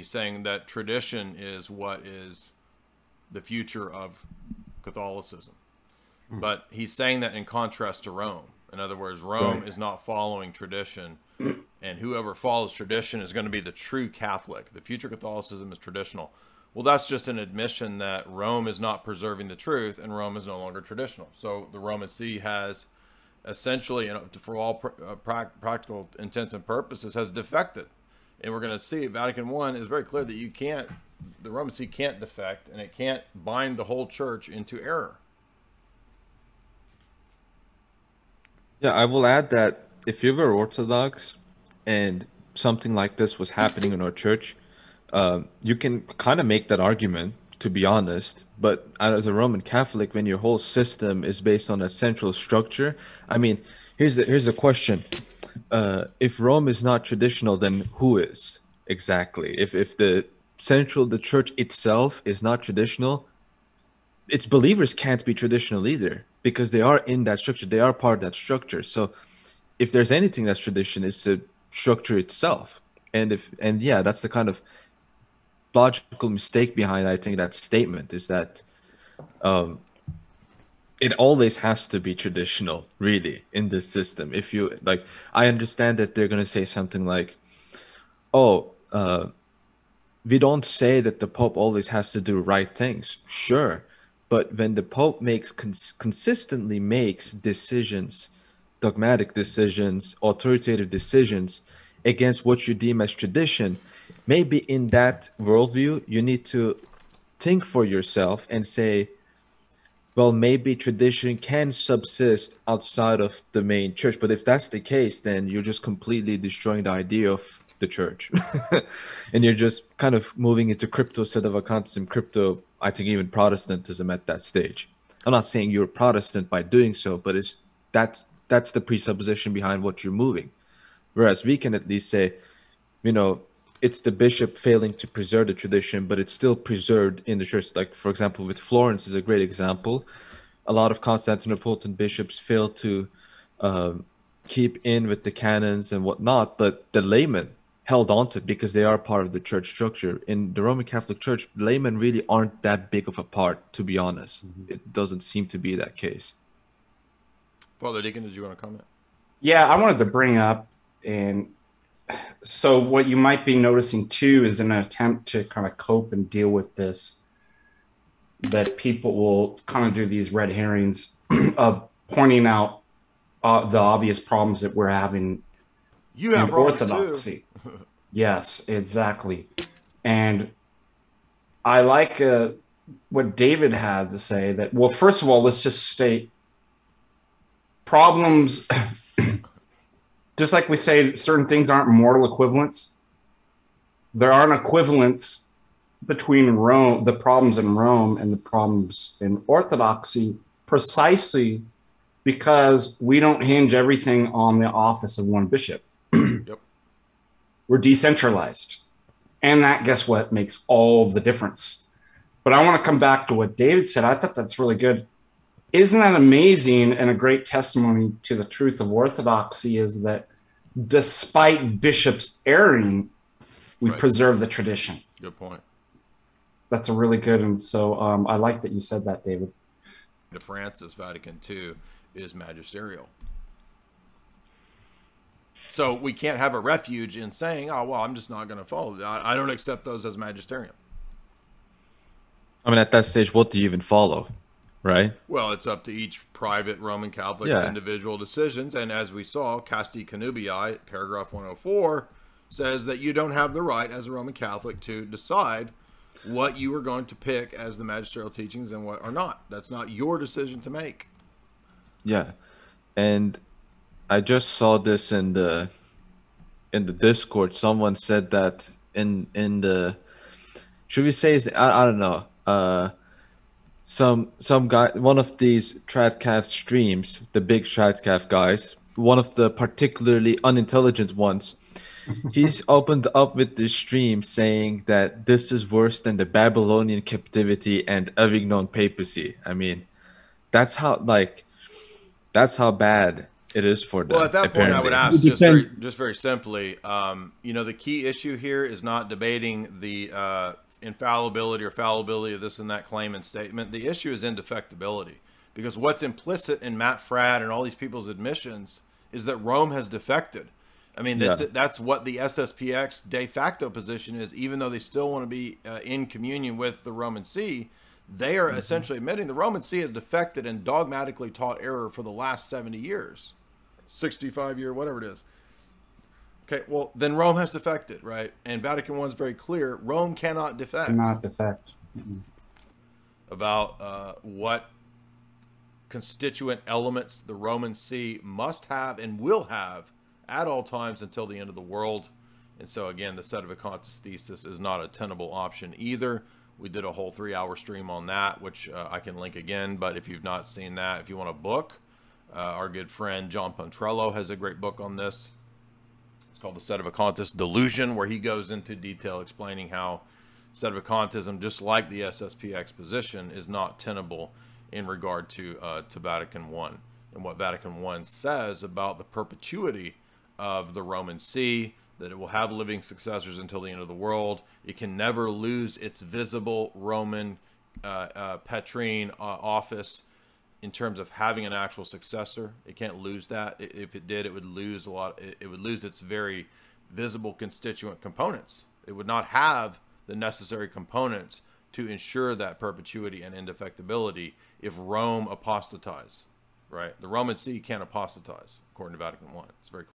he's saying that tradition is what is the future of Catholicism. But he's saying that in contrast to Rome. In other words, Rome is not following tradition, and whoever follows tradition is going to be the true Catholic. The future Catholicism is traditional. Well, that's just an admission that Rome is not preserving the truth, and Rome is no longer traditional. So the Roman See has essentially, for all practical intents and purposes, has defected. And we're going to see Vatican I is very clear that the Roman See can't defect, and it can't bind the whole church into error. Yeah, I will add that if you were Orthodox and something like this was happening in our church, you can kind of make that argument, to be honest. But as a Roman Catholic, when your whole system is based on a central structure, I mean, here's the question. If Rome is not traditional, then who is exactly? If the church itself is not traditional, its believers can't be traditional either, because they are in that structure. They are part of that structure. So if there's anything that's tradition, it's the structure itself. And yeah, that's the kind of logical mistake behind, I think, that statement is that it always has to be traditional, really, in this system. If you like, I understand that they're going to say something like, oh, we don't say that the Pope always has to do right things. Sure. But when the Pope consistently makes decisions, dogmatic decisions, authoritative decisions against what you deem as tradition, maybe in that worldview, you need to think for yourself and say, well, maybe tradition can subsist outside of the main church. But if that's the case, then you're just completely destroying the idea of the church. And you're just kind of moving into crypto sedevacantism, crypto, I think even Protestantism at that stage. I'm not saying you're Protestant by doing so, but that's the presupposition behind what you're moving. Whereas we can at least say, it's the bishop failing to preserve the tradition, but it's still preserved in the church. Like, for example, with Florence is a great example. A lot of Constantinopolitan bishops fail to keep in with the canons and whatnot, but the laymen held on to it because they are part of the church structure. In the Roman Catholic Church, laymen really aren't that big of a part, to be honest. It doesn't seem to be that case. Father Deacon, did you want to comment? Yeah, I wanted to bring up, and so what you might be noticing too is an attempt to kind of cope and deal with this, that people will kind of do these red herrings of pointing out the obvious problems that we're having in Orthodoxy. Yes, exactly. And I like what David had to say, that, well, first of all, let's just state problems. Just like we say certain things aren't mortal equivalents, there aren't equivalents between Rome, the problems in Rome and the problems in Orthodoxy, precisely because we don't hinge everything on the office of one bishop. Yep. We're decentralized. And that, guess what, makes all the difference. But I want to come back to what David said. I thought that's really good. Isn't that amazing, and a great testimony to the truth of Orthodoxy is that despite bishops erring, we preserve the tradition. Good point. That's a really good, and so I like that you said that, David. The Francis Vatican II is magisterial. So we can't have a refuge in saying, oh, well, I'm just not going to follow that. I don't accept those as magisterium. I mean, at that stage, what do you even follow? Right. Well, it's up to each private Roman Catholic's individual decisions. And as we saw, Casti Connubii, paragraph 104, says that you don't have the right as a Roman Catholic to decide what you are going to pick as the magisterial teachings and what are not. That's not your decision to make. Yeah. And I just saw this in the Discord. Someone said that in the, should we say, I don't know, some guy, one of these Tradcaf streams, the big Tradcaf guys, one of the particularly unintelligent ones, he's opened up with this stream saying that this is worse than the Babylonian captivity and Avignon papacy. I mean, that's how bad It is for them. Well, at that apparently. point, I would ask It just very simply, you know, the key issue here is not debating the infallibility or fallibility of this and that claim and statement. The issue is indefectibility, because what's implicit in Matt Fradd and all these people's admissions is that Rome has defected. I mean, that's what the SSPX de facto position is, even though they still want to be in communion with the Roman See. They are essentially admitting the Roman See has defected and dogmatically taught error for the last 70 years. 65 year, whatever it is. Okay, well, then Rome has defected, right? And Vatican I is very clear. Rome cannot defect. Cannot defect. About what constituent elements the Roman See must have and will have at all times until the end of the world. And so, again, the Sedevacantis thesis is not a tenable option either. We did a whole 3-hour stream on that, which I can link again. But if you've not seen that, if you want a book, our good friend John Pontrello has a great book on this. It's called The Sedevacantis Delusion, where he goes into detail explaining how Sedevacantism, just like the SSPX position, is not tenable in regard to Vatican I and what Vatican I says about the perpetuity of the Roman See, that it will have living successors until the end of the world. It can never lose its visible Roman Petrine office in terms of having an actual successor. It can't lose that. If it did, it would lose a lot. It would lose its very visible constituent components. It would not have the necessary components to ensure that perpetuity and indefectibility if Rome apostatized, right? The Roman See can't apostatize, according to Vatican I. It's very clear.